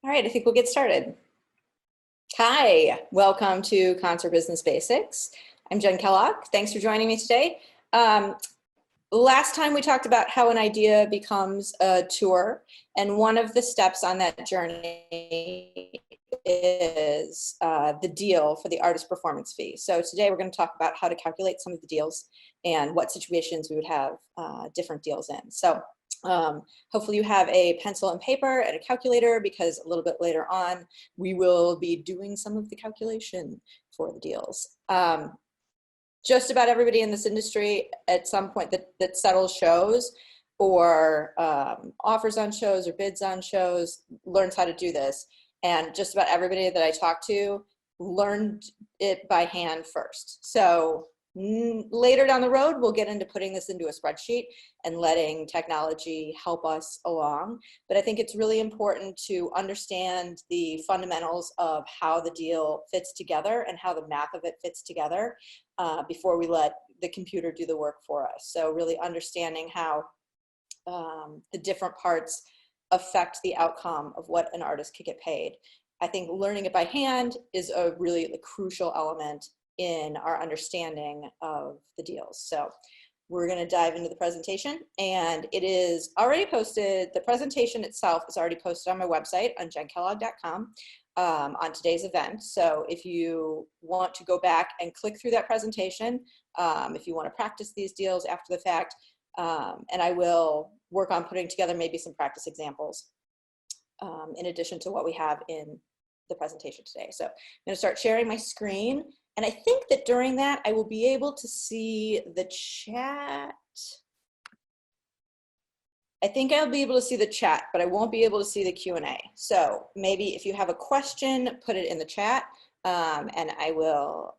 All right, I think we'll get started. Hi, welcome to Concert Business Basics. I'm Jen Kellogg. Thanks for joining me today. Last time we talked about how an idea becomes a tour, and one of the steps on that journey is the deal for the artist performance fee. So today we're going to talk about how to calculate some of the deals and what situations we would have different deals in. So hopefully you have a pencil and paper and a calculator, because a little bit later on we will be doing some of the calculation for the deals. Just about everybody in this industry at some point that settles shows or offers on shows or bids on shows learns how to do this. And just about everybody that I talked to learned it by hand first. So later down the road, we'll get into putting this into a spreadsheet and letting technology help us along. But I think it's really important to understand the fundamentals of how the deal fits together and how the math of it fits together before we let the computer do the work for us. So really understanding how the different parts affect the outcome of what an artist could get paid. I think learning it by hand is a really crucial element in our understanding of the deals. So we're going to dive into the presentation, and it is already posted. The presentation itself is already posted on my website on jenkellogg.com on today's event. So if you want to go back and click through that presentation, if you want to practice these deals after the fact, and I will work on putting together maybe some practice examples in addition to what we have in the presentation today. So I'm going to start sharing my screen. And I think that during that, I will be able to see the chat. I think I'll be able to see the chat, but I won't be able to see the Q&A. So maybe if you have a question, put it in the chat, and I will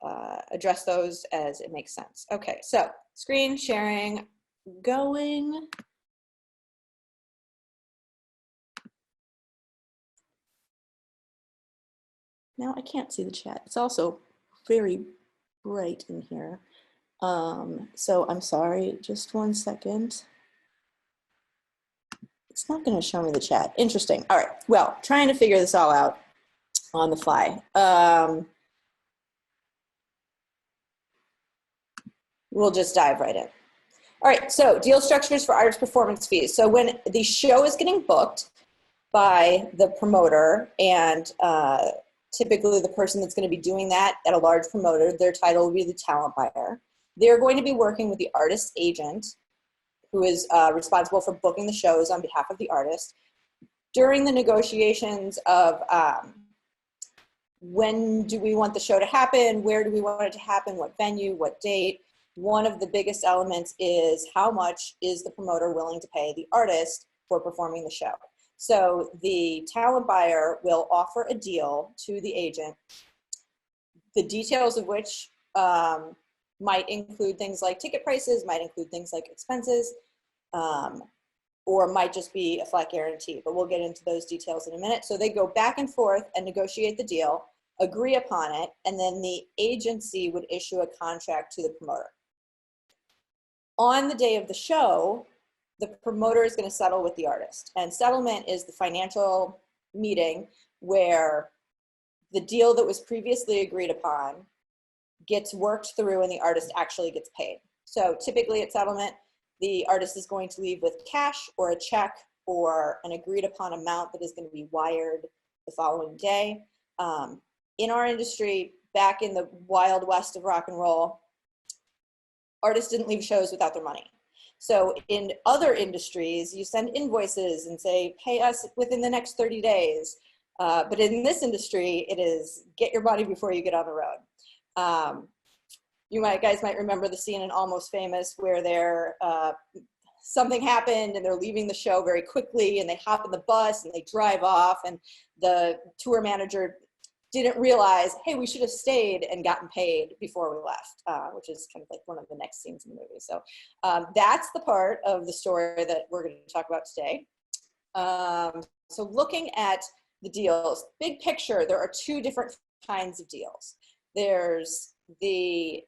address those as it makes sense. Okay, so screen sharing going. Now I can't see the chat. It's also very bright in here. So I'm sorry, just 1 second. It's not going to show me the chat. Interesting. All right, well, trying to figure this all out on the fly. We'll just dive right in. All right, so deal structures for artist performance fees. So when the show is getting booked by the promoter, and typically the person that's going to be doing that at a large promoter, their title will be the talent buyer. They're going to be working with the artist's agent, who is responsible for booking the shows on behalf of the artist. During the negotiations of when do we want the show to happen, where do we want it to happen, what venue, what date, one of the biggest elements is how much is the promoter willing to pay the artist for performing the show. So the talent buyer will offer a deal to the agent, the details of which might include things like ticket prices, might include things like expenses, or might just be a flat guarantee, but we'll get into those details in a minute. So they go back and forth and negotiate the deal, agree upon it, and then the agency would issue a contract to the promoter. On the day of the show, the promoter is going to settle with the artist, and settlement is the financial meeting where the deal that was previously agreed upon gets worked through and the artist actually gets paid. So typically at settlement, the artist is going to leave with cash or a check or an agreed upon amount that is going to be wired the following day. In our industry, back in the wild west of rock and roll, artists didn't leave shows without their money. So in other industries, you send invoices and say, pay us within the next 30 days. But in this industry, it is get your money before you get on the road. You guys might remember the scene in Almost Famous where something happened and they're leaving the show very quickly and they hop in the bus and they drive off, and the tour manager didn't realize, hey, we should have stayed and gotten paid before we left, which is kind of like one of the next scenes in the movie. So that's the part of the story that we're going to talk about today. So looking at the deals, big picture, there are two different kinds of deals. There's the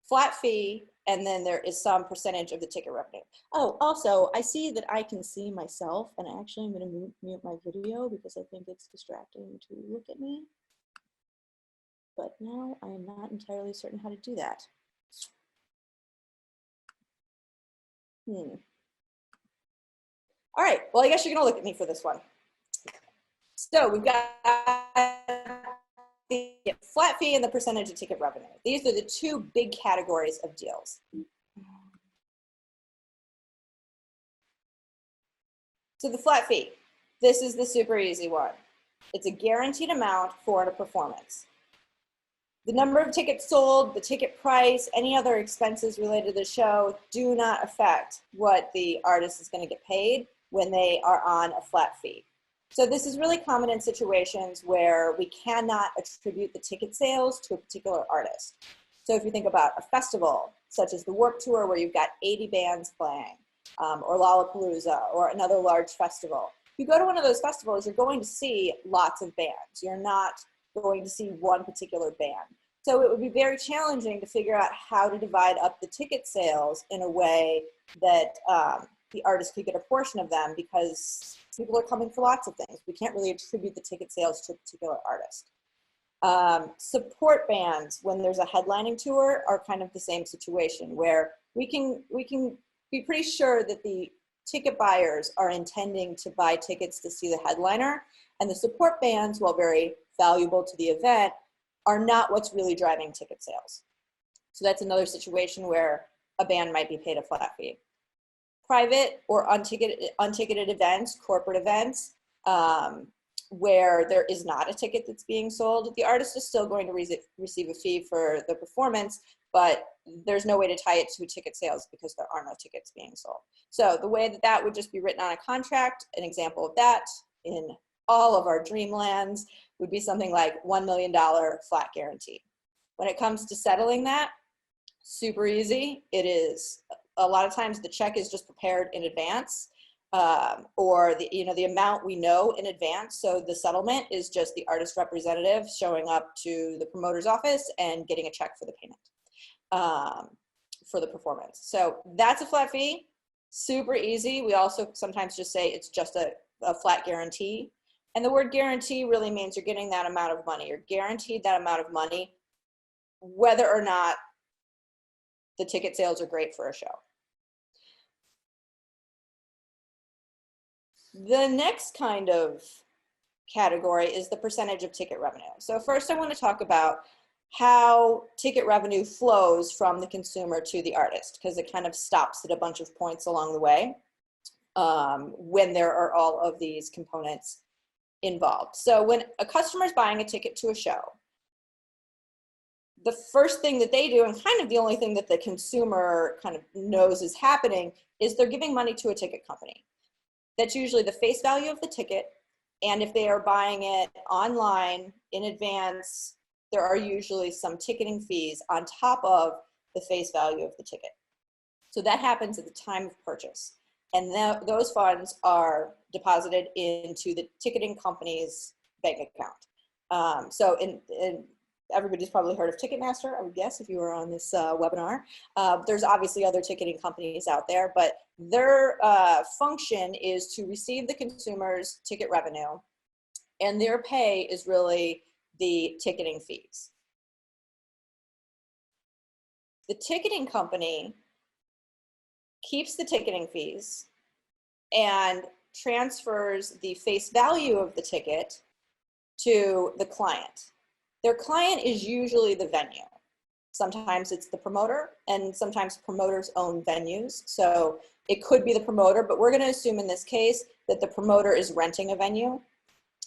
flat fee and then there is some percentage of the ticket revenue. Oh, also, I see that I can see myself, and actually I'm going to mute my video because I think it's distracting to look at me. But now I am not entirely certain how to do that. All right, well, I guess you're going to look at me for this one. So we've got the flat fee and the percentage of ticket revenue. These are the two big categories of deals. So the flat fee, this is the super easy one. It's a guaranteed amount for a performance. The number of tickets sold, the ticket price, any other expenses related to the show do not affect what the artist is going to get paid when they are on a flat fee. So this is really common in situations where we cannot attribute the ticket sales to a particular artist. So if you think about a festival, such as the Warped Tour, where you've got 80 bands playing, or Lollapalooza, or another large festival. If you go to one of those festivals, you're going to see lots of bands. You're not going to see one particular band. So it would be very challenging to figure out how to divide up the ticket sales in a way that the artist could get a portion of them, because people are coming for lots of things. We can't really attribute the ticket sales to a particular artist. Support bands, when there's a headlining tour, are kind of the same situation, where we can be pretty sure that the ticket buyers are intending to buy tickets to see the headliner, and the support bands, while very valuable to the event, are not what's really driving ticket sales. So that's another situation where a band might be paid a flat fee. Private or unticketed events, corporate events, where there is not a ticket that's being sold, the artist is still going to receive a fee for the performance, but there's no way to tie it to ticket sales because there are no tickets being sold. So the way that that would just be written on a contract, an example of that in all of our dreamlands would be something like $1 million flat guarantee. When it comes to settling that, super easy. It is, a lot of times the check is just prepared in advance, or the amount we know in advance. So the settlement is just the artist representative showing up to the promoter's office and getting a check for the payment for the performance. So that's a flat fee, super easy. We also sometimes just say it's just a flat guarantee. And the word guarantee really means you're getting that amount of money. You're guaranteed that amount of money, whether or not the ticket sales are great for a show. The next kind of category is the percentage of ticket revenue. So first I want to talk about how ticket revenue flows from the consumer to the artist, because it kind of stops at a bunch of points along the way when there are all of these components involved. So when a customer is buying a ticket to a show, the first thing that they do, and kind of the only thing that the consumer kind of knows is happening, is they're giving money to a ticket company. That's usually the face value of the ticket, and if they are buying it online in advance, there are usually some ticketing fees on top of the face value of the ticket. So that happens at the time of purchase. And those funds are deposited into the ticketing company's bank account. So everybody's probably heard of Ticketmaster, I would guess, if you were on this webinar. There's obviously other ticketing companies out there, but their function is to receive the consumer's ticket revenue, and their pay is really the ticketing fees. The ticketing company keeps the ticketing fees and transfers the face value of the ticket to the client. Their client is usually the venue. Sometimes it's the promoter, and sometimes promoters own venues. So it could be the promoter, but we're going to assume in this case that the promoter is renting a venue,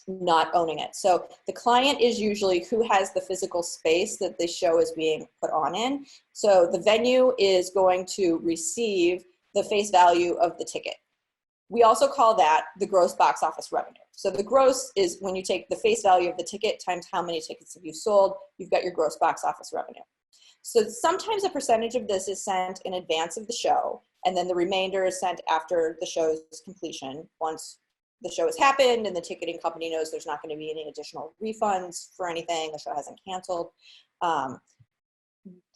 not owning it. So the client is usually who has the physical space that the show is being put on in. So the venue is going to receive the face value of the ticket. We also call that the gross box office revenue. So the gross is when you take the face value of the ticket times how many tickets have you sold, you've got your gross box office revenue. So sometimes a percentage of this is sent in advance of the show, and then the remainder is sent after the show's completion, once the show has happened and the ticketing company knows there's not going to be any additional refunds for anything, the show hasn't canceled.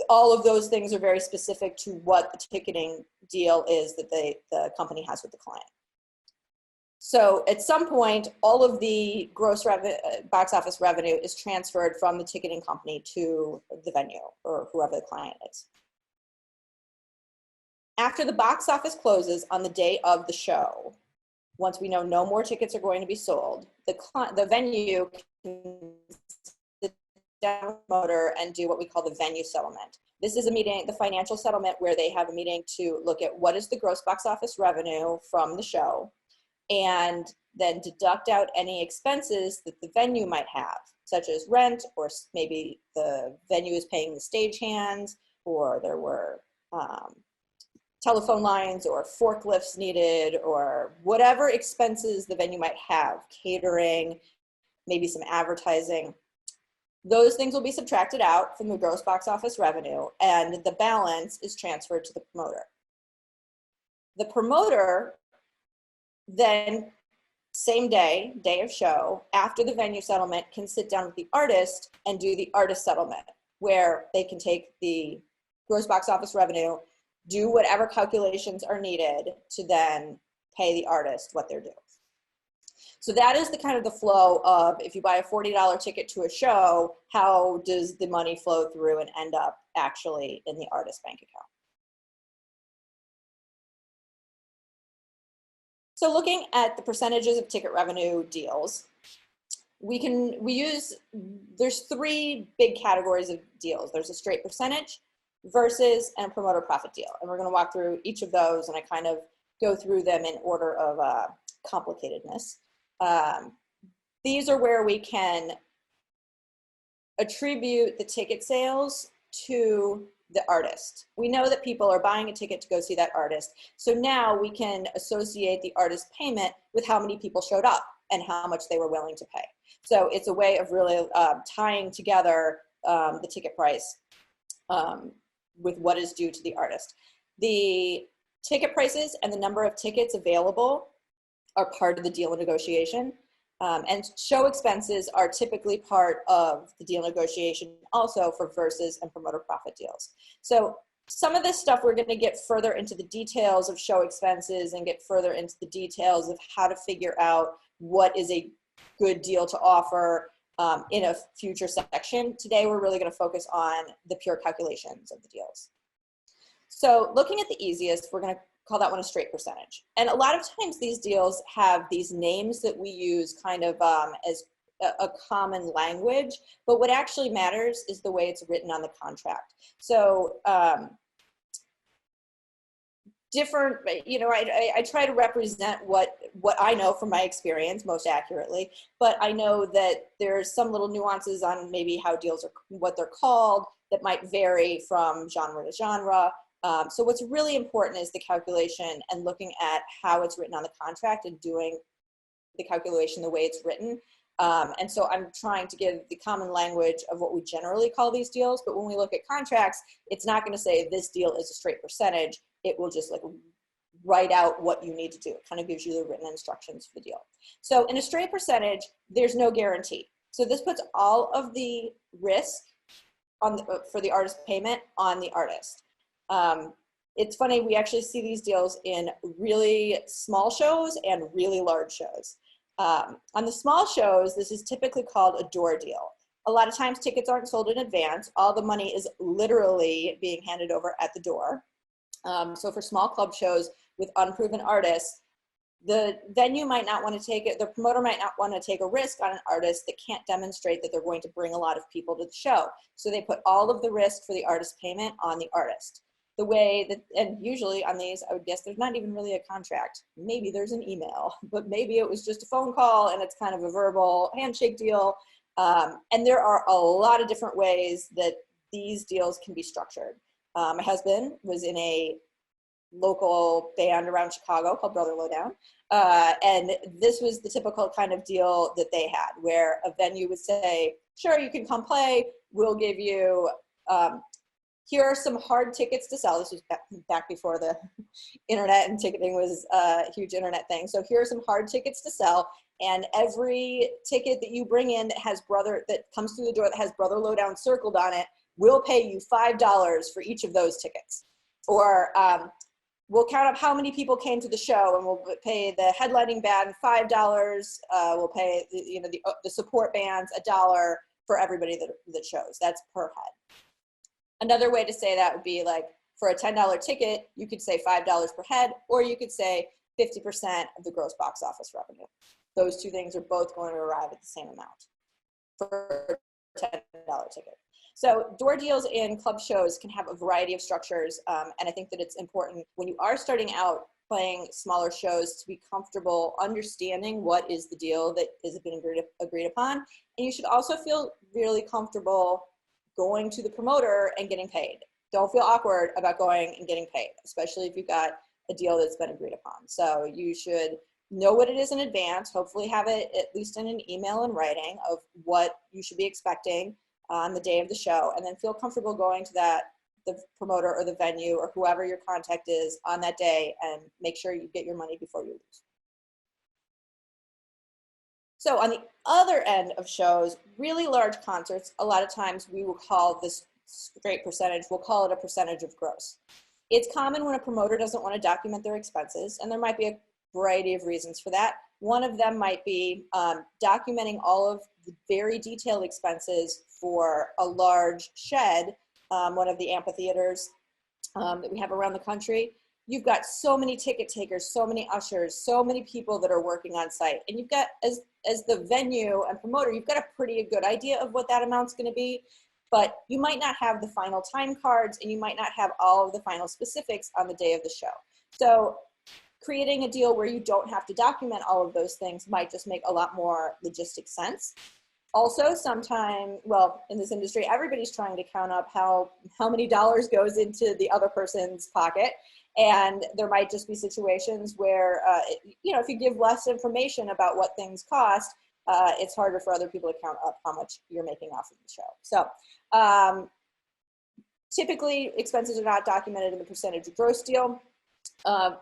all of those things are very specific to what the ticketing deal is that the company has with the client. So at some point, all of the gross box office revenue is transferred from the ticketing company to the venue or whoever the client is. After the box office closes on the day of the show, once we know no more tickets are going to be sold, the venue can sit down with the promoter and do what we call the venue settlement. This is a meeting, the financial settlement, where they have a meeting to look at what is the gross box office revenue from the show, and then deduct out any expenses that the venue might have, such as rent, or maybe the venue is paying the stagehands, or there were telephone lines or forklifts needed, or whatever expenses the venue might have, catering, maybe some advertising. Those things will be subtracted out from the gross box office revenue, and the balance is transferred to the promoter. The promoter then, same day, day of show, after the venue settlement, can sit down with the artist and do the artist settlement, where they can take the gross box office revenue, do whatever calculations are needed to then pay the artist what they're due. So that is the kind of the flow of, if you buy a $40 ticket to a show, how does the money flow through and end up actually in the artist bank account? So looking at the percentages of ticket revenue deals, there's three big categories of deals. There's a straight percentage, versus, and a promoter profit deal. And we're going to walk through each of those, and I kind of go through them in order of complicatedness. These are where we can attribute the ticket sales to the artist. We know that people are buying a ticket to go see that artist. So now we can associate the artist payment with how many people showed up and how much they were willing to pay. So it's a way of really tying together the ticket price with what is due to the artist. The ticket prices and the number of tickets available are part of the deal negotiation. And show expenses are typically part of the deal negotiation also for versus and promoter profit deals. So some of this stuff we're going to get further into the details of show expenses and get further into the details of how to figure out what is a good deal to offer in a future section. Today we're really going to focus on the pure calculations of the deals. So looking at the easiest, we're going to call that one a straight percentage. And a lot of times these deals have these names that we use kind of as a common language, but what actually matters is the way it's written on the contract. So different, you know, I try to represent what I know from my experience most accurately, but I know that there's some little nuances on maybe how deals are, what they're called, that might vary from genre to genre. So what's really important is the calculation and looking at how it's written on the contract and doing the calculation the way it's written. And so I'm trying to give the common language of what we generally call these deals, but when we look at contracts, it's not going to say this deal is a straight percentage. It will just like write out what you need to do. It kind of gives you the written instructions for the deal. So in a straight percentage, there's no guarantee. So this puts all of the risk on for the artist payment on the artist. It's funny, we actually see these deals in really small shows and really large shows. On the small shows, this is typically called a door deal. A lot of times tickets aren't sold in advance. All the money is literally being handed over at the door. So for small club shows with unproven artists, the venue might not want to take it, the promoter might not want to take a risk on an artist that can't demonstrate that they're going to bring a lot of people to the show. So they put all of the risk for the artist payment on the artist. The way that, and usually on these, I would guess there's not even really a contract. Maybe there's an email, but maybe it was just a phone call and it's kind of a verbal handshake deal. And there are a lot of different ways that these deals can be structured. My husband was in a local band around Chicago called Brother Lowdown. And this was the typical kind of deal that they had, where a venue would say, sure, you can come play. We'll give you, here are some hard tickets to sell. This was back before the internet and ticketing was a huge internet thing. So here are some hard tickets to sell. And every ticket that you bring in that has that comes through the door that has Brother Lowdown circled on it, we'll pay you $5 for each of those tickets. Or we'll count up how many people came to the show, and we'll pay the headlining band $5. We'll pay the support bands $1 for everybody that shows. That's per head. Another way to say that would be like, for a $10 ticket, you could say $5 per head, or you could say 50% of the gross box office revenue. Those two things are both going to arrive at the same amount for a $10 ticket. So door deals in club shows can have a variety of structures, and I think that it's important when you are starting out playing smaller shows to be comfortable understanding what is the deal that is being agreed upon. And you should also feel really comfortable going to the promoter and getting paid. Don't feel awkward about going and getting paid, especially if you've got a deal that's been agreed upon. So you should know what it is in advance, hopefully have it at least in an email in writing of what you should be expecting on the day of the show, and then feel comfortable going to the promoter or the venue or whoever your contact is on that day, and make sure you get your money before you lose. So on the other end of shows, really large concerts, a lot of times we will call this straight percentage, we'll call it a percentage of gross. It's common when a promoter doesn't want to document their expenses, and there might be a variety of reasons for that. One of them might be documenting all of the very detailed expenses for a large shed, one of the amphitheaters that we have around the country. You've got so many ticket takers, so many ushers, so many people that are working on site. And you've got, as the venue and promoter, you've got a pretty good idea of what that amount's gonna be, but you might not have the final time cards, and you might not have all of the final specifics on the day of the show. So creating a deal where you don't have to document all of those things might just make a lot more logistic sense. Also, sometimes, well, in this industry, everybody's trying to count up how many dollars goes into the other person's pocket. And there might just be situations where, if you give less information about what things cost, it's harder for other people to count up how much you're making off of the show. So typically, expenses are not documented in the percentage of gross deal.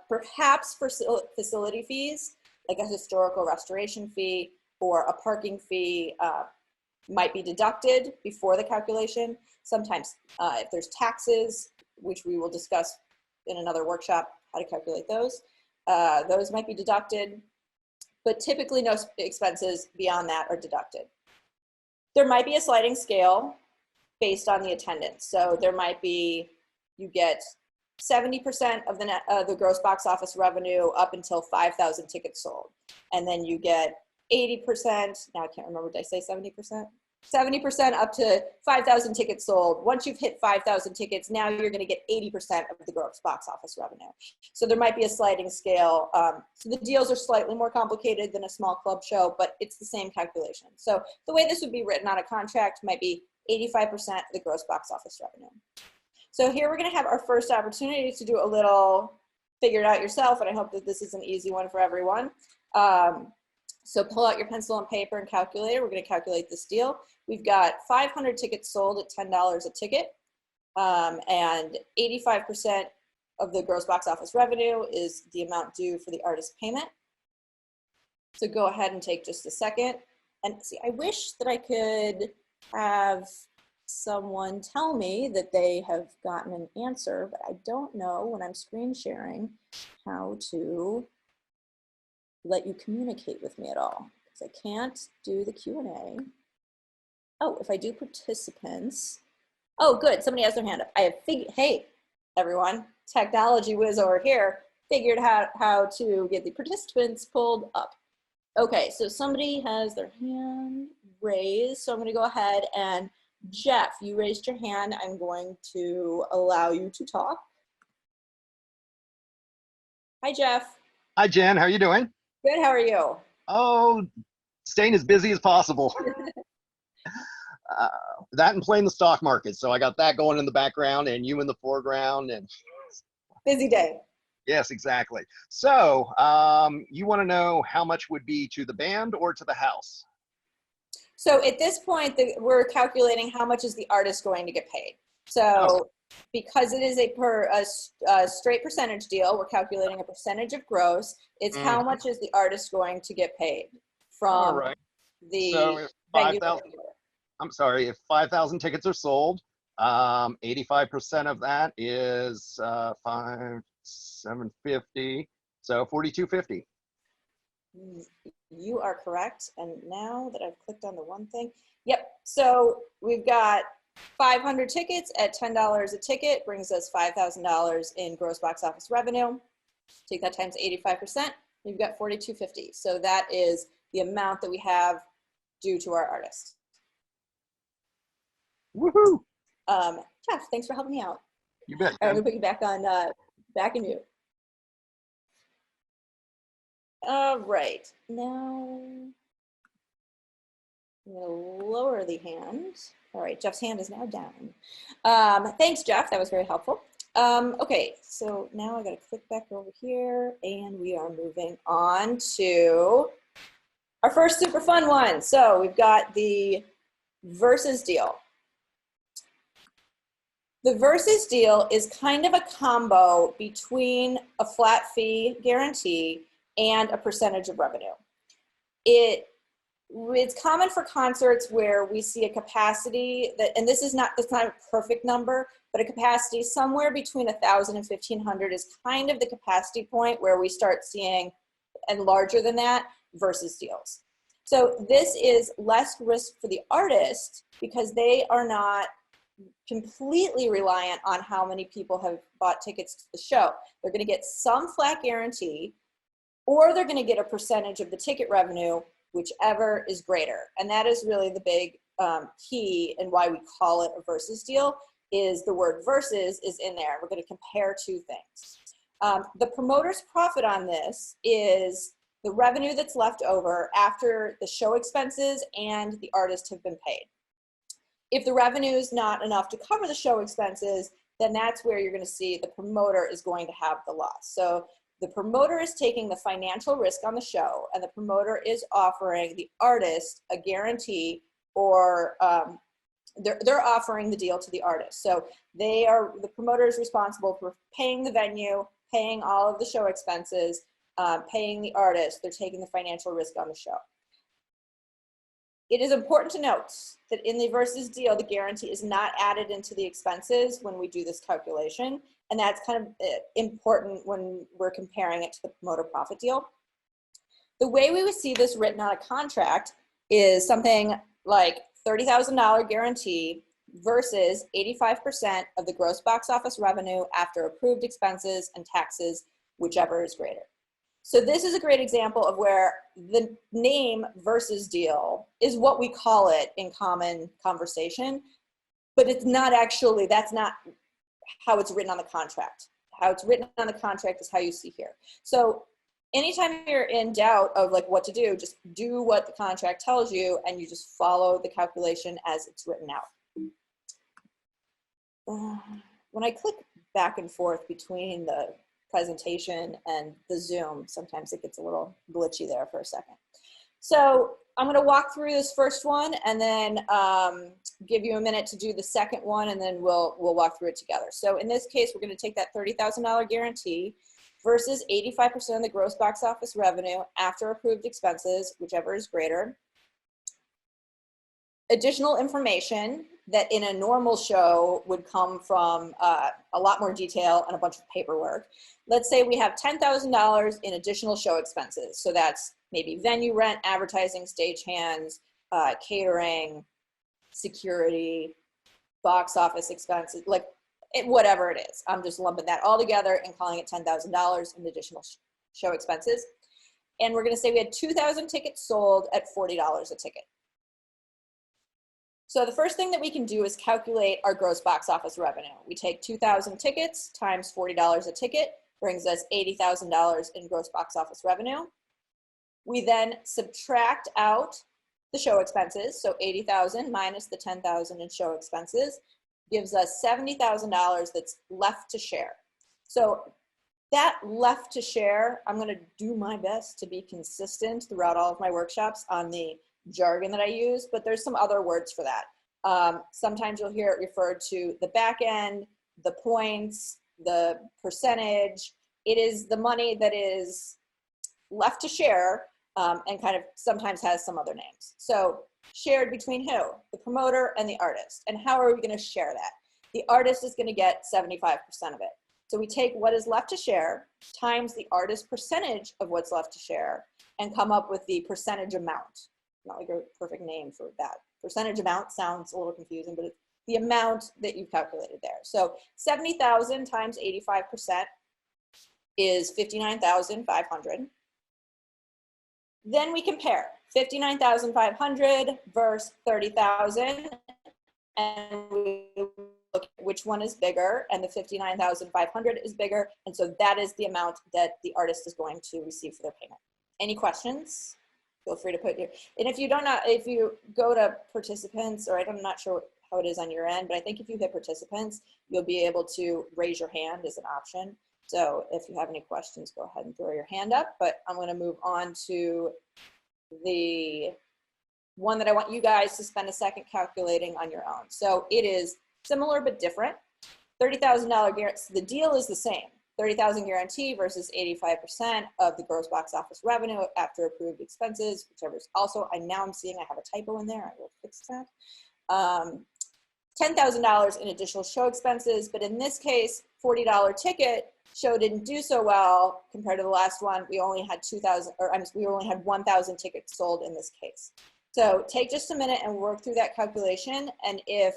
Perhaps for facility fees, like a historical restoration fee or a parking fee, might be deducted before the calculation. Sometimes if there's taxes, which we will discuss in another workshop, how to calculate those might be deducted, but typically no expenses beyond that are deducted. There might be a sliding scale based on the attendance. So there might be, you get 70% of the gross box office revenue up until 5,000 tickets sold. And then you get 80%, now I can't remember, did I say 70%? 70% up to 5,000 tickets sold. Once you've hit 5,000 tickets, now you're gonna get 80% of the gross box office revenue. So there might be a sliding scale. So the deals are slightly more complicated than a small club show, but it's the same calculation. So the way this would be written on a contract might be 85% of the gross box office revenue. So here we're gonna have our first opportunity to do a little figure it out yourself, and I hope that this is an easy one for everyone. So pull out your pencil and paper and calculator. We're gonna calculate this deal. We've got 500 tickets sold at $10 a ticket, and 85% of the gross box office revenue is the amount due for the artist payment. So go ahead and take just a second. And see, I wish that I could have someone tell me that they have gotten an answer, but I don't know when I'm screen sharing how to let you communicate with me at all, because I can't do the Q&A. Oh, if I do participants, oh good, somebody has their hand up. I have figured, hey everyone, technology whiz over here, figured out how to get the participants pulled up. Okay, so somebody has their hand raised, so I'm gonna go ahead and Jeff, you raised your hand. I'm going to allow you to talk. Hi, Jeff. Hi, Jen. How are you doing? Good. How are you? Oh, staying as busy as possible. That and playing the stock market. So I got that going in the background and you in the foreground. And busy day. Yes, exactly. So you want to know how much would be to the band or to the house? So at this point, we're calculating how much is the artist going to get paid. So because it is a straight percentage deal, we're calculating a percentage of gross. It's how much is the artist going to get paid from the venue. I'm sorry, if 5,000 tickets are sold, 85% of that is 750, so 4250. You are correct. And now that I've clicked on the one thing, yep. So we've got 500 tickets at $10 a ticket, brings us $5,000 in gross box office revenue. Take that times 85%, you've got 4250. So that is the amount that we have due to our artist. Woohoo! Jeff, thanks for helping me out. You bet. All right, we'll put you back on, back in mute. All right, now I'm gonna lower the hand. All right, Jeff's hand is now down. Thanks, Jeff, that was very helpful. Okay, so now I gotta click back over here and we are moving on to our first super fun one. So we've got the versus deal. The versus deal is kind of a combo between a flat fee guarantee and a percentage of revenue. It's common for concerts where we see a capacity that, and this is not, it's not a perfect number, but a capacity somewhere between 1,000 and 1,500 is kind of the capacity point where we start seeing, and larger than that, versus deals. So this is less risk for the artist because they are not completely reliant on how many people have bought tickets to the show. They're going to get some flat guarantee, or they're going to get a percentage of the ticket revenue, whichever is greater. And that is really the big key and why we call it a versus deal, is the word versus is in there. We're going to compare two things. The promoter's profit on this is the revenue that's left over after the show expenses and the artist have been paid. If the revenue is not enough to cover the show expenses, then that's where you're going to see the promoter is going to have the loss. So the promoter is taking the financial risk on the show, and the promoter is offering the artist a guarantee, or they're offering the deal to the artist. So the promoter is responsible for paying the venue, paying all of the show expenses, paying the artist. They're taking the financial risk on the show. It is important to note that in the versus deal, the guarantee is not added into the expenses when we do this calculation. And that's kind of important when we're comparing it to the promoter profit deal. The way we would see this written on a contract is something like $30,000 guarantee versus 85% of the gross box office revenue after approved expenses and taxes, whichever is greater. So this is a great example of where the name versus deal is what we call it in common conversation, but it's not actually, that's not how it's written on the contract. How it's written on the contract is how you see here. So anytime you're in doubt of like what to do, just do what the contract tells you and you just follow the calculation as it's written out. When I click back and forth between the presentation and the Zoom, sometimes it gets a little glitchy there for a second. So I'm going to walk through this first one and then give you a minute to do the second one, and then we'll walk through it together. So in this case, we're going to take that $30,000 guarantee versus 85% of the gross box office revenue after approved expenses, whichever is greater. Additional information that in a normal show would come from a lot more detail and a bunch of paperwork. Let's say we have $10,000 in additional show expenses. So that's maybe venue rent, advertising, stagehands, catering, security, box office expenses, like whatever it is. I'm just lumping that all together and calling it $10,000 in additional show expenses. And we're going to say we had 2,000 tickets sold at $40 a ticket. So the first thing that we can do is calculate our gross box office revenue. We take 2,000 tickets times $40 a ticket, brings us $80,000 in gross box office revenue. We then subtract out the show expenses, so 80,000 minus the 10,000 in show expenses gives us $70,000 that's left to share. So that left to share, I'm going to do my best to be consistent throughout all of my workshops on the jargon that I use, but there's some other words for that. Sometimes you'll hear it referred to the back end, the points, the percentage. It is the money that is left to share and kind of sometimes has some other names. So shared between who? The promoter and the artist. And how are we going to share that? the artist is going to get 75% of it. So we take what is left to share times the artist's percentage of what's left to share and come up with the percentage amount. Not like a perfect name for that. Percentage amount sounds a little confusing, but it's the amount that you've calculated there. So 70,000 times 85% is 59,500. Then we compare 59,500 versus 30,000, and we look at which one is bigger, and the 59,500 is bigger, and so that is the amount that the artist is going to receive for their payment. Any questions? Feel free to put your, and if you don't know, if you go to participants, or I'm not sure how it is on your end, but I think if you hit participants, you'll be able to raise your hand as an option. So if you have any questions, go ahead and throw your hand up, but I'm going to move on to the one that I want you guys to spend a second calculating on your own. So it is similar but different. $30,000 guarantee. The deal is the same. 30,000 guarantee versus 85% of the gross box office revenue after approved expenses, whichever is also, now I'm seeing I have a typo in there. I will fix that. $10,000 in additional show expenses, but in this case, $40 ticket. Show didn't do so well compared to the last one. We only had 2,000, or we only had 1,000 tickets sold in this case. So take just a minute and work through that calculation. And if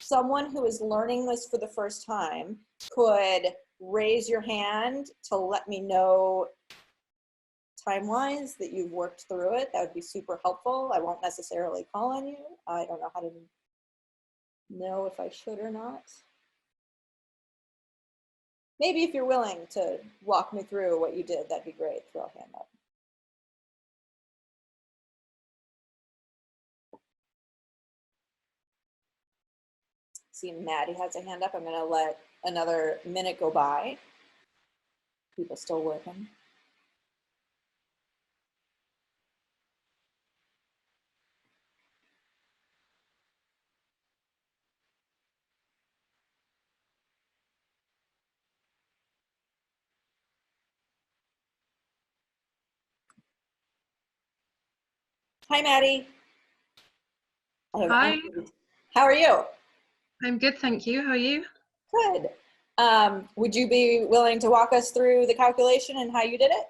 someone who is learning this for the first time could raise your hand to let me know time-wise that you've worked through it, that would be super helpful. I won't necessarily call on you. I don't know how to know if I should or not. Maybe if you're willing to walk me through what you did, that'd be great. Throw a hand up. See, Maddie has a hand up. I'm gonna let another minute go by. People still working. Hi, Maddie. Hi, How are you? I'm good, thank you. How are you? Good. Would you be willing to walk us through the calculation and how you did it?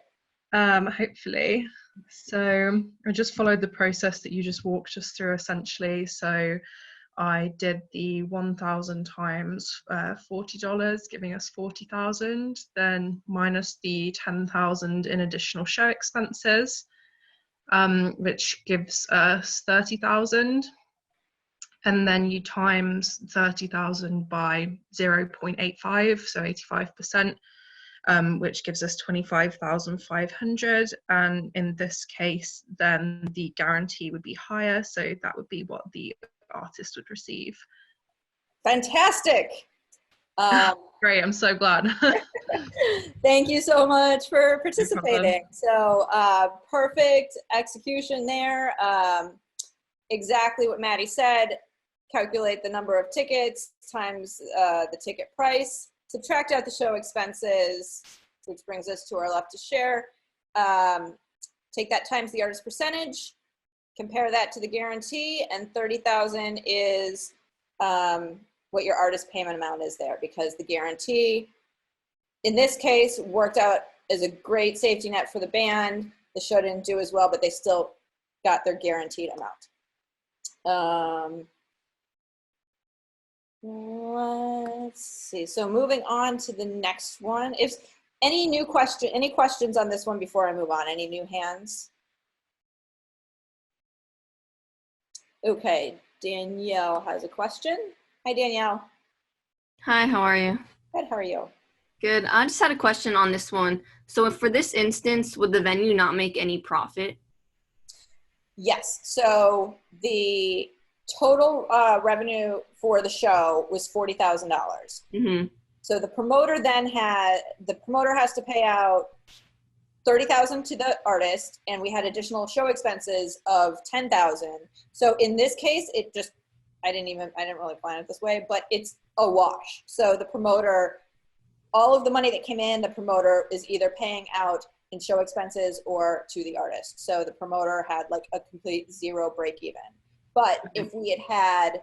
Hopefully. So I just followed the process that you just walked us through essentially. So I did the 1,000 times $40, giving us 40,000, then minus the 10,000 in additional show expenses, which gives us 30,000. And then you times 30,000 by 0.85, so 85%, which gives us 25,500. And in this case, then the guarantee would be higher, so that would be what the artist would receive. Fantastic. Great, I'm so glad. Thank you so much for participating. So perfect execution there. Exactly what Maddie said. Calculate the number of tickets times the ticket price, subtract out the show expenses, which brings us to our left to share. Take that times the artist percentage, compare that to the guarantee, and 30,000 is what your artist payment amount is there, because the guarantee, in this case, worked out as a great safety net for the band. The show didn't do as well, but they still got their guaranteed amount. Let's see. So moving on to the next one. If any questions on this one before I move on? Any new hands? Okay, Danielle has a question. Hi, Danielle. Hi, how are you? Good, how are you? Good. I just had a question on this one. So if for this instance, would the venue not make any profit? Yes, so the total revenue for the show was $40,000. Mm-hmm. So the promoter has to pay out $30,000 to the artist, and we had additional show expenses of $10,000. So in this case, I didn't really plan it this way, but it's a wash. So the promoter, all of the money that came in, the promoter is either paying out in show expenses or to the artist. So the promoter had like a complete zero break even. But if we had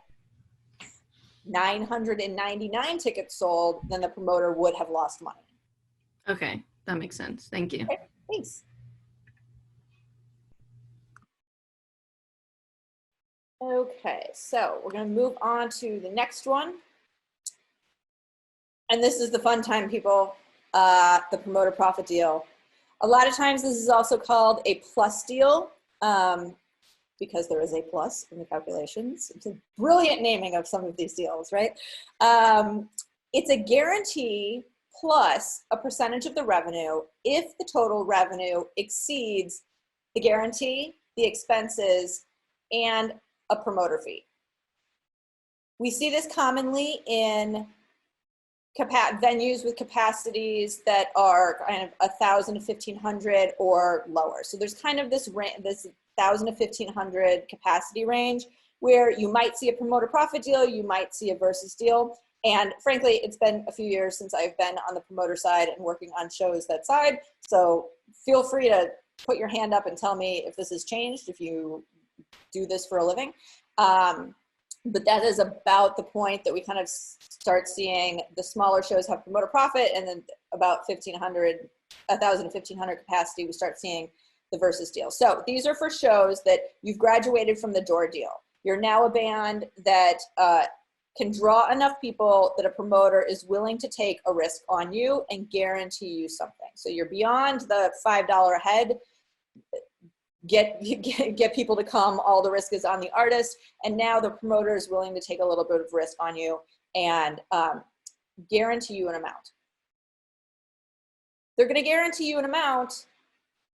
999 tickets sold, then the promoter would have lost money. Okay, that makes sense. Thank you. Okay, thanks. Okay, so we're going to move on to the next one. And this is the fun time, people, the promoter profit deal. A lot of times this is also called a plus deal because there is a plus in the calculations. It's a brilliant naming of some of these deals, right? It's a guarantee plus a percentage of the revenue if the total revenue exceeds the guarantee, the expenses, and a promoter fee. We see this commonly in venues with capacities that are kind of 1,000 to 1,500 or lower. So there's kind of this 1,000 to 1,500 capacity range where you might see a promoter profit deal, you might see a versus deal. And frankly, it's been a few years since I've been on the promoter side and working on shows that side. So feel free to put your hand up and tell me if this has changed, if you do this for a living. But that is about the point that we kind of start seeing the smaller shows have promoter profit, and then about 1,000 to 1,500 capacity, we start seeing the versus deal. So these are for shows that you've graduated from the door deal. You're now a band that can draw enough people that a promoter is willing to take a risk on you and guarantee you something. So you're beyond the $5 a head. Get people to come, all the risk is on the artist, and now the promoter is willing to take a little bit of risk on you and guarantee you an amount. They're going to guarantee you an amount,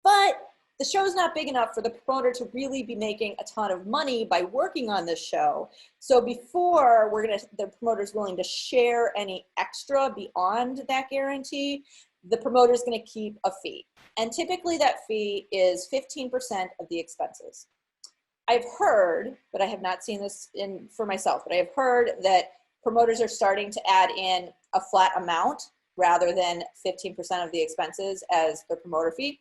but the show's not big enough for the promoter to really be making a ton of money by working on this show. So before the promoter's willing to share any extra beyond that guarantee, the promoter is going to keep a fee. And typically that fee is 15% of the expenses. I've heard, but I have not seen this for myself, but I have heard that promoters are starting to add in a flat amount rather than 15% of the expenses as the promoter fee.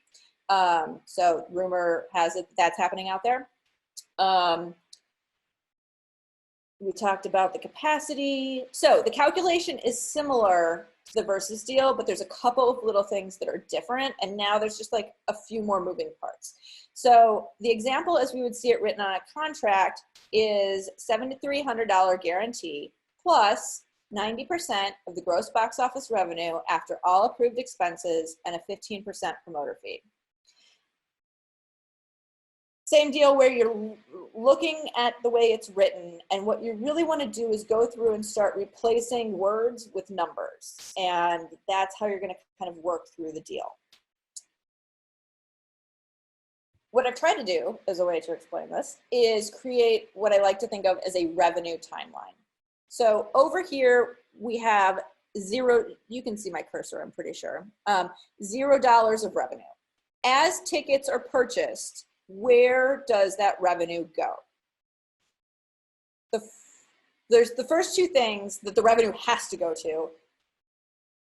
So rumor has it that's happening out there. We talked about the capacity. So the calculation is similar to the versus deal, but there's a couple of little things that are different. And now there's just like a few more moving parts. So the example as we would see it written on a contract is $7,300 guarantee plus 90% of the gross box office revenue after all approved expenses and a 15% promoter fee. Same deal where you're looking at the way it's written, and what you really want to do is go through and start replacing words with numbers, and that's how you're going to kind of work through the deal. What I've tried to do as a way to explain this is create what I like to think of as a revenue timeline. So over here we have zero, you can see my cursor, I'm pretty sure, $0 of revenue. As tickets are purchased, where does that revenue go? There's the first two things that the revenue has to go to.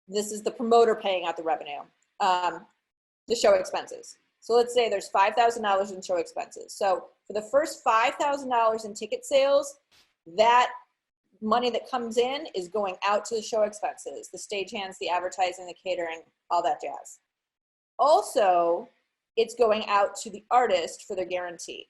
This is the promoter paying out the revenue, the show expenses. So let's say there's $5,000 in show expenses. So for the first $5,000 in ticket sales, that money that comes in is going out to the show expenses, the stagehands, the advertising, the catering, all that jazz. Also, it's going out to the artist for their guarantee.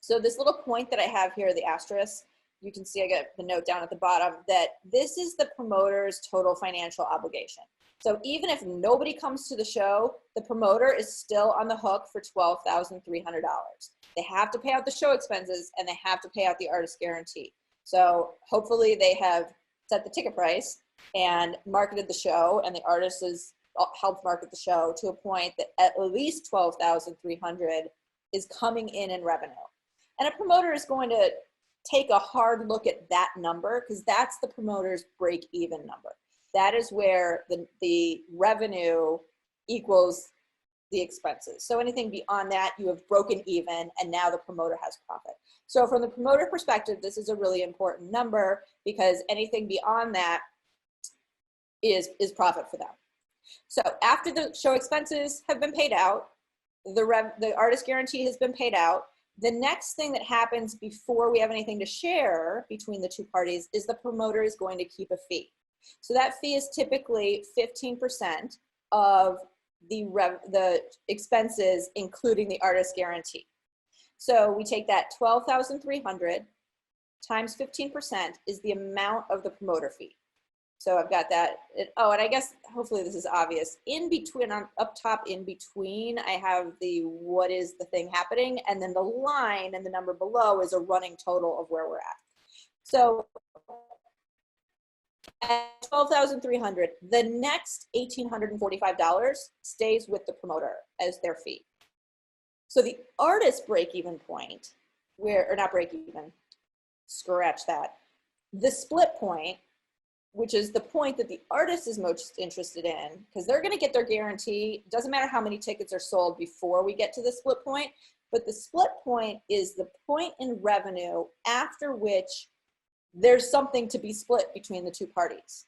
So this little point that I have here, the asterisk, you can see I got the note down at the bottom that this is the promoter's total financial obligation. So even if nobody comes to the show, the promoter is still on the hook for $12,300. They have to pay out the show expenses and they have to pay out the artist guarantee. So hopefully they have set the ticket price and marketed the show, and the artist has helped market the show to a point that at least $12,300 is coming in revenue. And a promoter is going to take a hard look at that number because that's the promoter's break-even number. That is where the revenue equals the expenses. So anything beyond that, you have broken even, and now the promoter has profit. So from the promoter perspective, this is a really important number because anything beyond that is profit for them. So after the show expenses have been paid out, the artist guarantee has been paid out, The next thing that happens before we have anything to share between the two parties is the promoter is going to keep a fee. So that fee is typically 15% of the expenses, including the artist guarantee. So we take that 12,300 times 15% is the amount of the promoter fee. So I've got that. Oh, and I guess hopefully this is obvious. In between, up top in between, I have the what is the thing happening, and then the line and the number below is a running total of where we're at. So at 12,300, the next $1,845 stays with the promoter as their fee. So the artist break-even point, or not break-even, scratch that. The split point, which is the point that the artist is most interested in, because they're going to get their guarantee. It doesn't matter how many tickets are sold before we get to the split point, but the split point is the point in revenue after which there's something to be split between the two parties.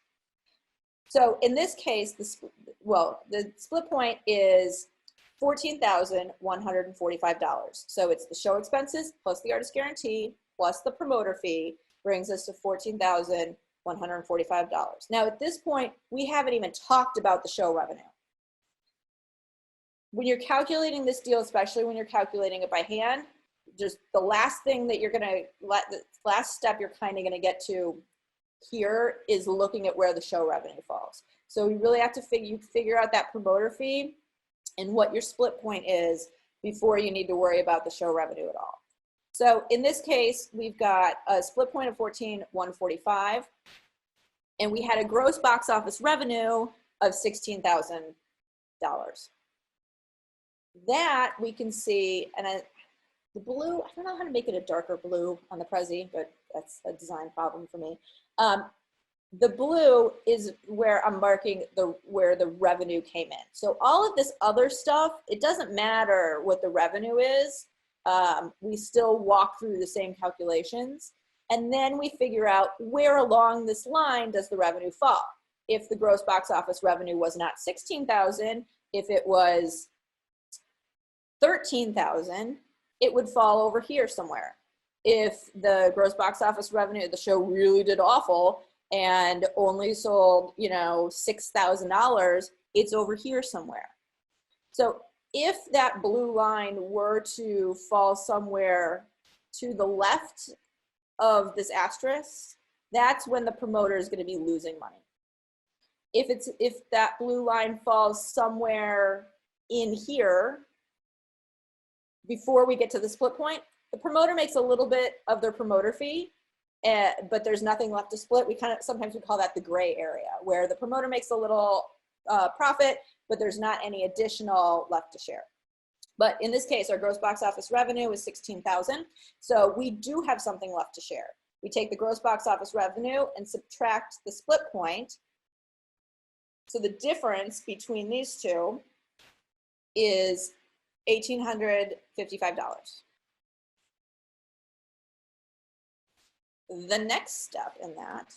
So in this case, the split point is $14,145. So it's the show expenses plus the artist guarantee plus the promoter fee brings us to $14,145. Now at this point, we haven't even talked about the show revenue. When you're calculating this deal, especially when you're calculating it by hand, just the last thing that the last step you're kind of gonna get to here is looking at where the show revenue falls. So you really have to figure out that promoter fee and what your split point is before you need to worry about the show revenue at all. So in this case, we've got a split point of $14,145, and we had a gross box office revenue of $16,000. That we can see, and the blue, I don't know how to make it a darker blue on the Prezi, but that's a design problem for me. The blue is where I'm marking where the revenue came in. So all of this other stuff, it doesn't matter what the revenue is. We still walk through the same calculations. And then we figure out where along this line does the revenue fall. If the gross box office revenue was not 16,000, if it was 13,000, it would fall over here somewhere. If the gross box office revenue, the show really did awful and only sold, $6,000, it's over here somewhere. So if that blue line were to fall somewhere to the left of this asterisk, that's when the promoter is going to be losing money. If that blue line falls somewhere in here before we get to the split point, the promoter makes a little bit of their promoter fee, but there's nothing left to split. Sometimes we call that the gray area, where the promoter makes a little profit, but there's not any additional left to share. But in this case, our gross box office revenue is 16,000. So we do have something left to share. We take the gross box office revenue and subtract the split point. So the difference between these two is $1,855. The next step in that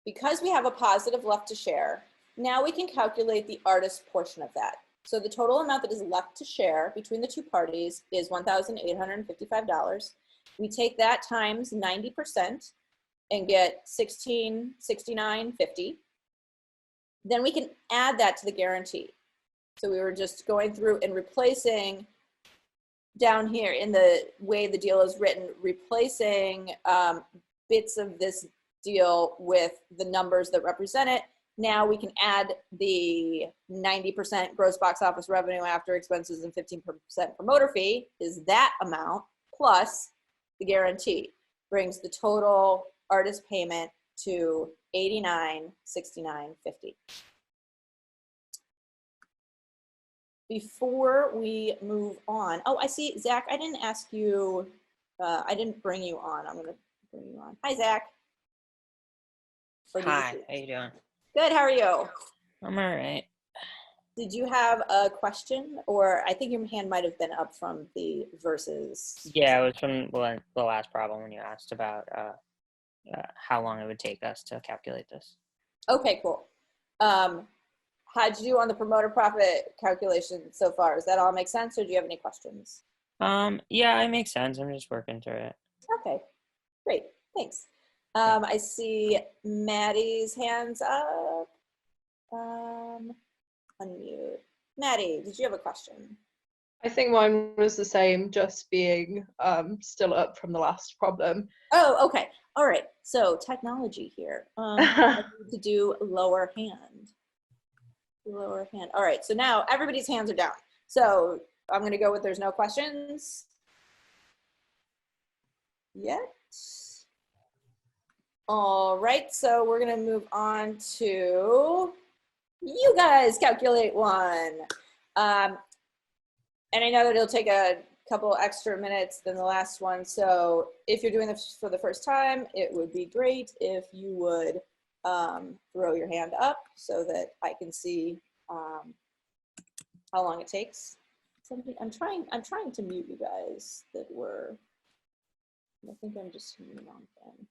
because we have a positive left to share, now we can calculate the artist portion of that. So the total amount that is left to share between the two parties is $1,855. We take that times 90% and get $1,669.50. Then we can add that to the guarantee. So we were just going through and replacing down here in the way the deal is written, replacing bits of this deal with the numbers that represent it. Now we can add the 90% gross box office revenue after expenses and 15% promoter fee is that amount plus the guarantee brings the total artist payment to $89.69.50. Before we move on, oh, I see, Zach, I didn't ask you, I didn't bring you on. I'm gonna bring you on. Hi, Zach. Hi, how you doing? Good, how are you? I'm all right. Did you have a question? Or I think your hand might have been up from the versus. Yeah, it was from the last problem when you asked about how long it would take us to calculate this. Okay, cool. how'd you do on the promoter profit calculation so far? Does that all make sense, or do you have any questions? Yeah, it makes sense. I'm just working through it. Okay, great, thanks. I see Maddie's hands up. Unmute. Maddie, did you have a question? I think mine was the same, just being still up from the last problem. Oh, okay. All right. So technology here. I need to do lower hand. Lower hand. All right. So now everybody's hands are down. So I'm going to go with there's no questions yet. All right. So we're going to move on to you guys calculate one. And I know that it'll take a couple extra minutes than the last one. So if you're doing this for the first time, it would be great if you would throw your hand up so that I can see how long it takes. Somebody, I'm trying to mute you guys that were, I think I'm just muting on them.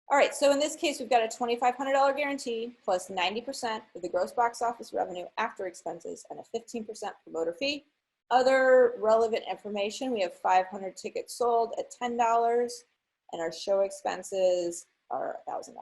All right, so in this case, we've got a $2,500 guarantee plus 90% of the gross box office revenue after expenses and a 15% promoter fee. Other relevant information, we have 500 tickets sold at $10 and our show expenses are $1,000.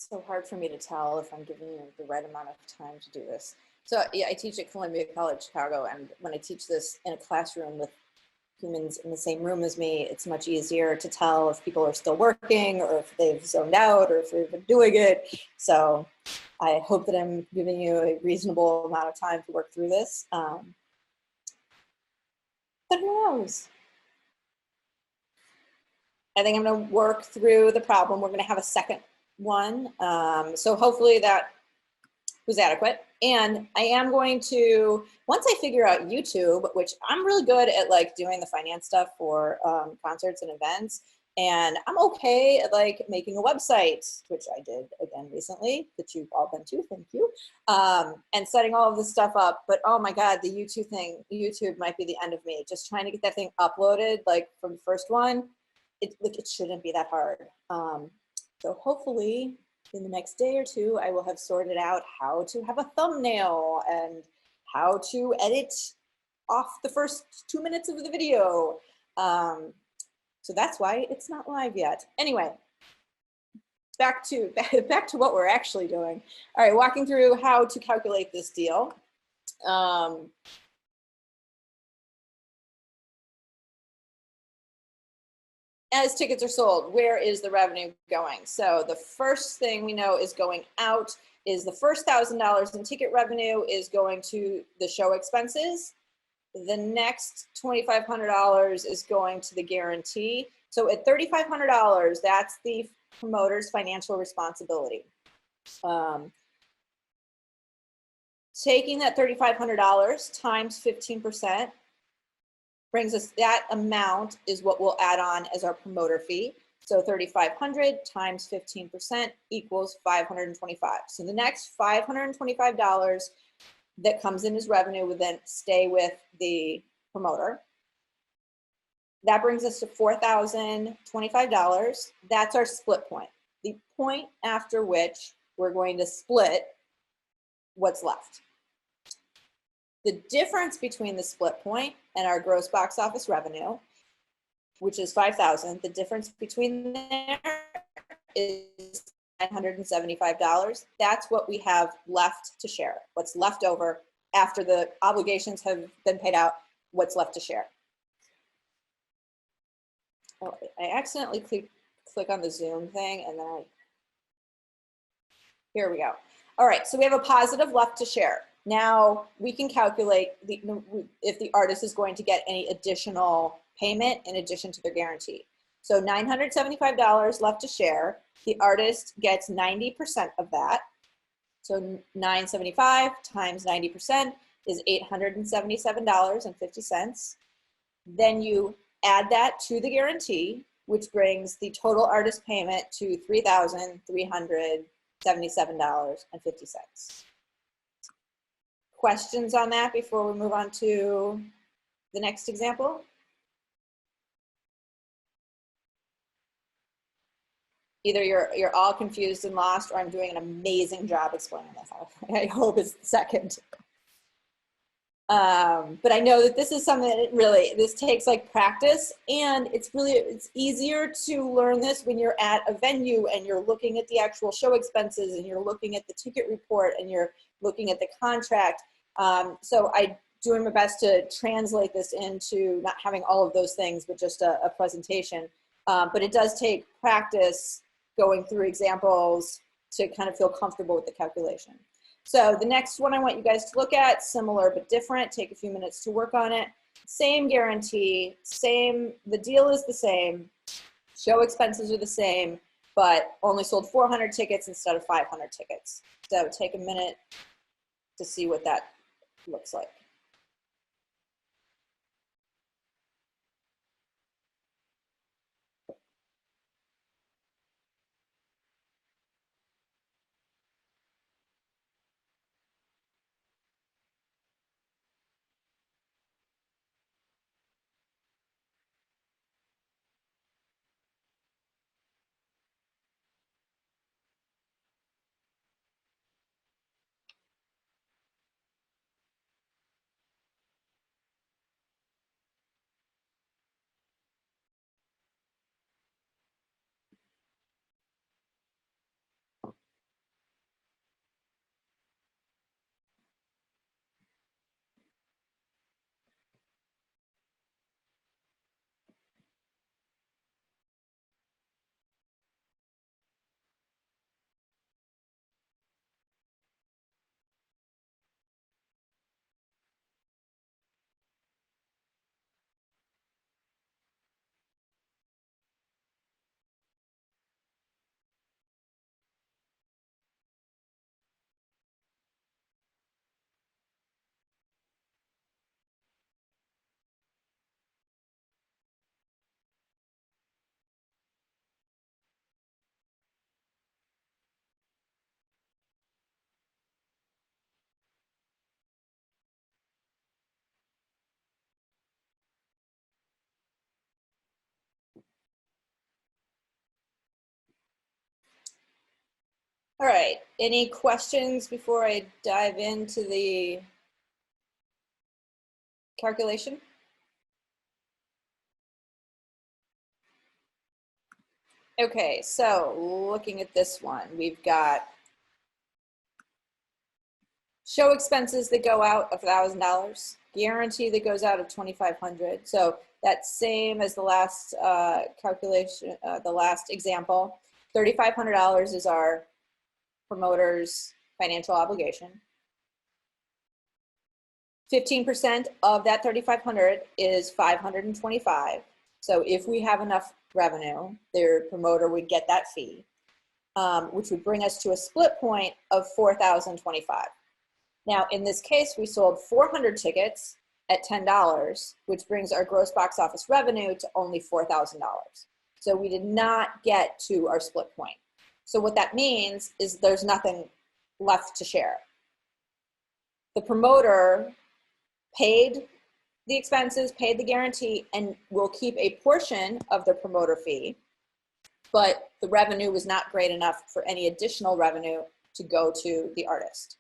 So hard for me to tell if I'm giving you the right amount of time to do this. So yeah, I teach at Columbia College Chicago, and when I teach this in a classroom with humans in the same room as me, it's much easier to tell if people are still working or if they've zoned out or if they've been doing it. So I hope that I'm giving you a reasonable amount of time to work through this. But who knows? I think I'm going to work through the problem. We're going to have a second one. So hopefully that was adequate. And I am going to, once I figure out YouTube, which I'm really good at like doing the finance stuff for concerts and events, and I'm okay at like making a website, which I did again recently, that you've all been to, thank you, and setting all of this stuff up. But oh my God, the YouTube might be the end of me. Just trying to get that thing uploaded, like from the first one, it shouldn't be that hard. So hopefully in the next day or two, I will have sorted out how to have a thumbnail and how to edit off the first 2 minutes of the video. So that's why it's not live yet. Anyway, back to what we're actually doing. All right, walking through how to calculate this deal. As tickets are sold, where is the revenue going? So the first thing we know is going out is the first $1,000 in ticket revenue is going to the show expenses. The next $2,500 is going to the guarantee. So at $3,500, that's the promoter's financial responsibility. taking that $3,500 times 15% brings us, that amount is what we'll add on as our promoter fee. So 3,500 times 15% equals 525. So the next $525 that comes in as revenue would then stay with the promoter. That brings us to $4,025. That's our split point. The point after which we're going to split what's left. The difference between the split point and our gross box office revenue, which is 5,000, the difference between there is $975. That's what we have left to share. What's left over after the obligations have been paid out, what's left to share. Oh, I accidentally click on the Zoom thing and then here we go. All right, so we have a positive left to share. Now we can calculate if the artist is going to get any additional payment in addition to their guarantee. So $975 left to share. The artist gets 90% of that. So $975 times 90% is $877.50. Then you add that to the guarantee, which brings the total artist payment to $3,377.50. Questions on that before we move on to the next example? Either you're all confused and lost, or I'm doing an amazing job explaining this. I hope it's the second. But I know that this is something that this takes like practice, and it's easier to learn this when you're at a venue and you're looking at the actual show expenses and you're looking at the ticket report and you're looking at the contract. So I'm doing my best to translate this into not having all of those things, but just a presentation. But it does take practice going through examples to kind of feel comfortable with the calculation. So the next one I want you guys to look at, similar but different, take a few minutes to work on it. Same guarantee, the deal is the same, show expenses are the same, but only sold 400 tickets instead of 500 tickets. So take a minute to see what that looks like. All right, any questions before I dive into the calculation? Okay, so looking at this one, we've got show expenses that go out of $1,000, guarantee that goes out of $2,500. So that's same as the last calculation, the last example. $3,500 is our promoter's financial obligation. 15% of that 3,500 is 525. So if we have enough revenue, their promoter would get that fee, which would bring us to a split point of 4,025. Now, in this case, we sold 400 tickets at $10, which brings our gross box office revenue to only $4,000. So we did not get to our split point. So what that means is there's nothing left to share. The promoter paid the expenses, paid the guarantee, and will keep a portion of the promoter fee, but the revenue was not great enough for any additional revenue to go to the artist.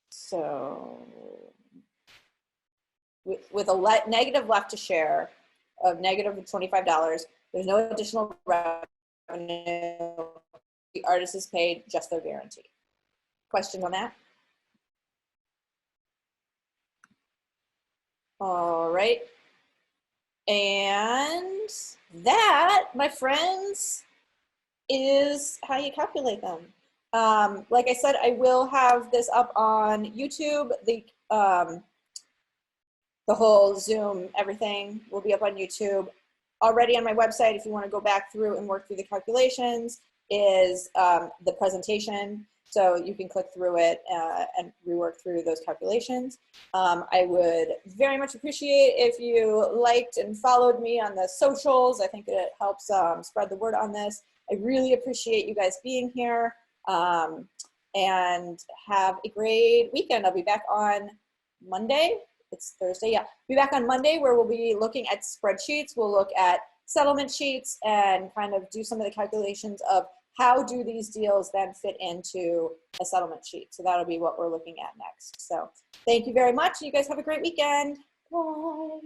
So with a negative left to share of negative $25, there's no additional revenue. The artist is paid just their guarantee. Questions on that? All right. And that, my friends, is how you calculate them. Like I said, I will have this up on YouTube. The whole Zoom, everything will be up on YouTube. Already on my website, if you want to go back through and work through the calculations, is the presentation. So you can click through it and rework through those calculations. I would very much appreciate if you liked and followed me on the socials. I think it helps spread the word on this. I really appreciate you guys being here, and have a great weekend. I'll be back on Monday. It's Thursday, yeah. Be back on Monday where we'll be looking at spreadsheets. We'll look at settlement sheets and kind of do some of the calculations of how do these deals then fit into a settlement sheet. So that'll be what we're looking at next. So thank you very much. You guys have a great weekend. Bye.